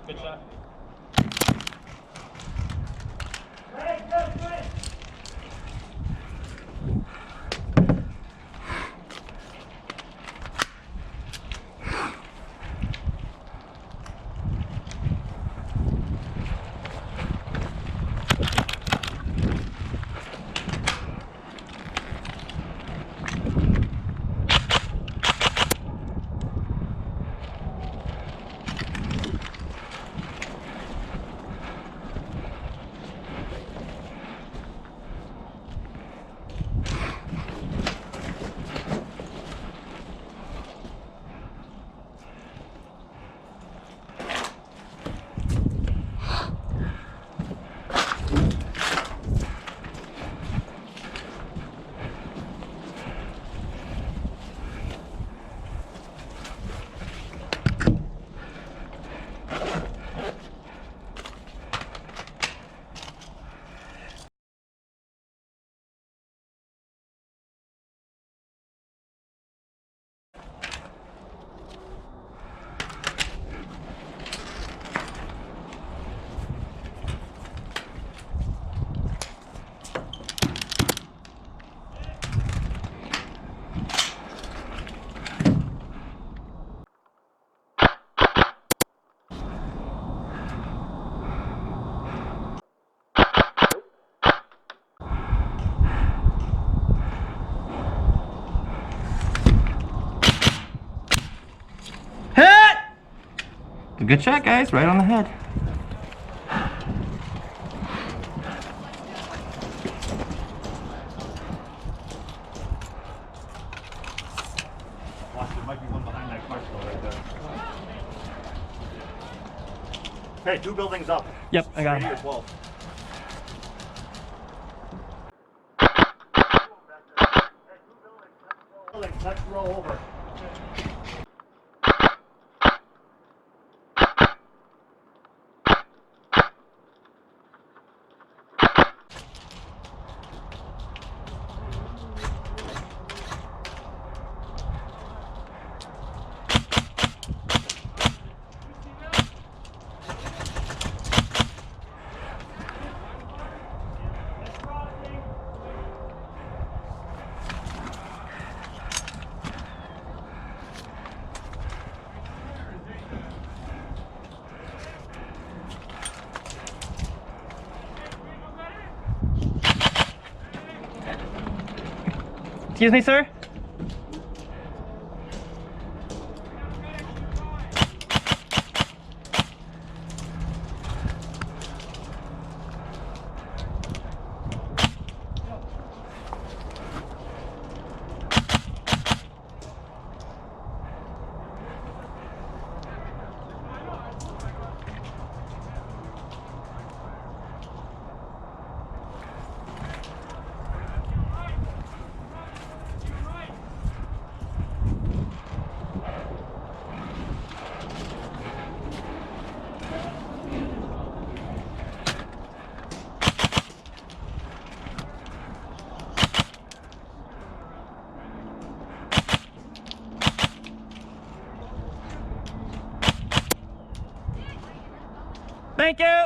Good shot. Hit! Good shot, guys. Right on the head. Watch, there might be one behind that car still right there. Hey, 2 buildings up. Yep, I got 3 him. or 12. Let's roll over. Excuse me, sir? Thank you!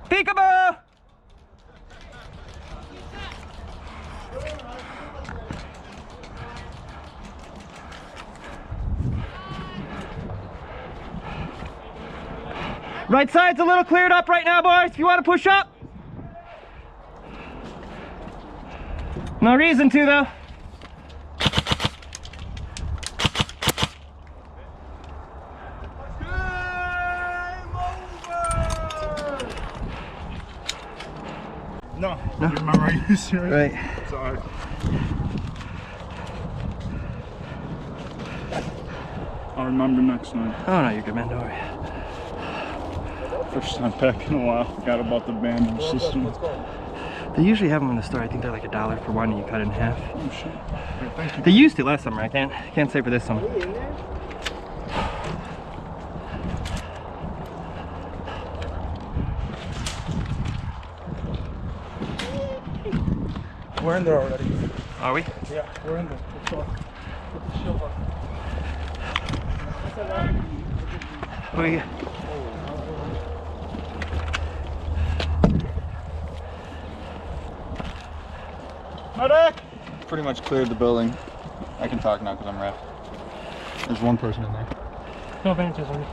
Peekaboo! Right side's a little cleared up right now, boys. If you want to push up. No reason to, though. No. You remember, are you serious? Right. Sorry. I'll remember next time. Oh, no, you're good, man. Don't worry. First time back in a while. Forgot about the bandage system. They usually have them in the store. I think they're like $1 for one and you cut it in half. Oh, shit. Okay, thank you. They used to last summer. I can't say for this summer. We're in there already. Are we? Yeah, we're in there. Let's go. Put the shield on. We Medic! Pretty much cleared the building. I can talk now because I'm ref. There's one person in there. no bandages on me.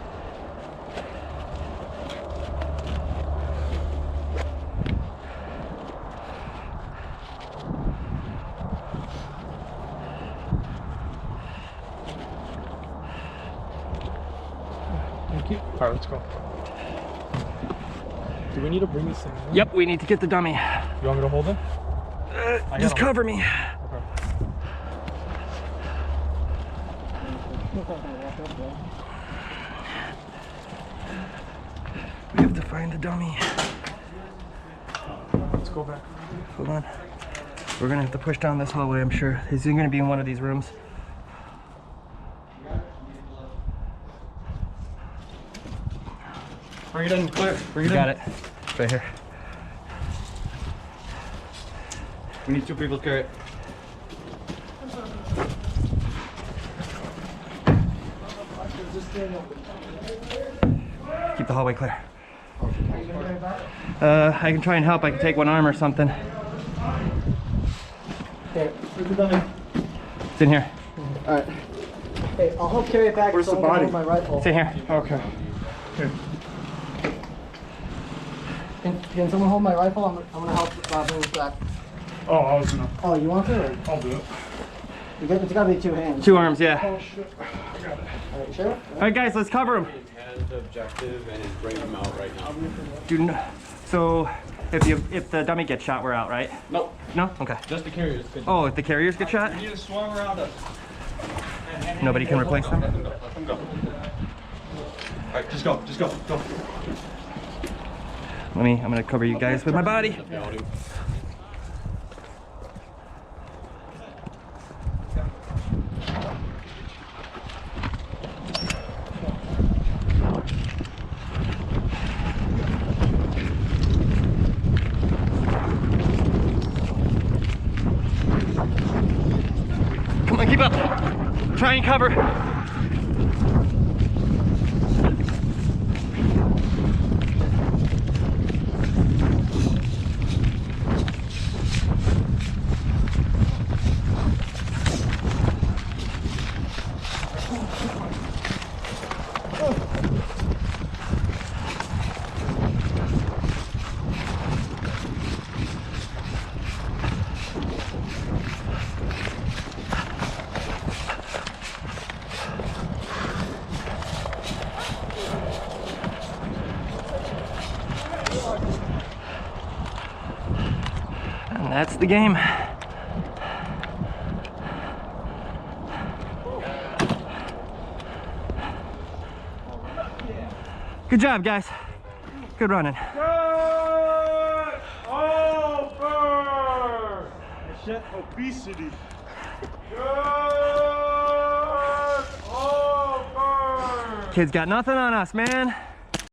Thank you. Alright, let's go. Do we need to bring this thing in? Yep, we need to get the dummy. You want me to hold it? Just cover me. We have to find the dummy. Let's go back. Hold on. We're gonna have to push down this hallway, I'm sure. He's gonna be in one of these rooms. Bring it in, clear. Bring it in. Got it. It's right here. We need 2 people to carry it. Keep the hallway clear. I can try and help. I can take one arm or something. Okay, where's the dummy? It's in here. Alright. Hey, I'll help carry it back. Where's so the I can body? hold my rifle. It's in here. Okay. Can someone hold my rifle? I'm gonna help bring this back. Oh, I was gonna. Oh, you want to? Or? I'll do it. It's gotta be 2 hands. 2 arms, yeah. Oh shit. I got it. Alright, sure? All right, guys, let's cover him. Has the objective and is bringing them out right now. So, if the dummy gets shot, we're out, right? Nope, No? Okay. just the carriers. Oh, if the carriers get shot, You need to swing around us. nobody can replace them. Let them go. Alright, just go. Just go. Go. I'm gonna cover you guys with my body. Down him. Come on, keep up. Try and cover. And that's the game. Good job, guys. Good running. Over! Shit, obesity. Over! Kids got nothing on us, man.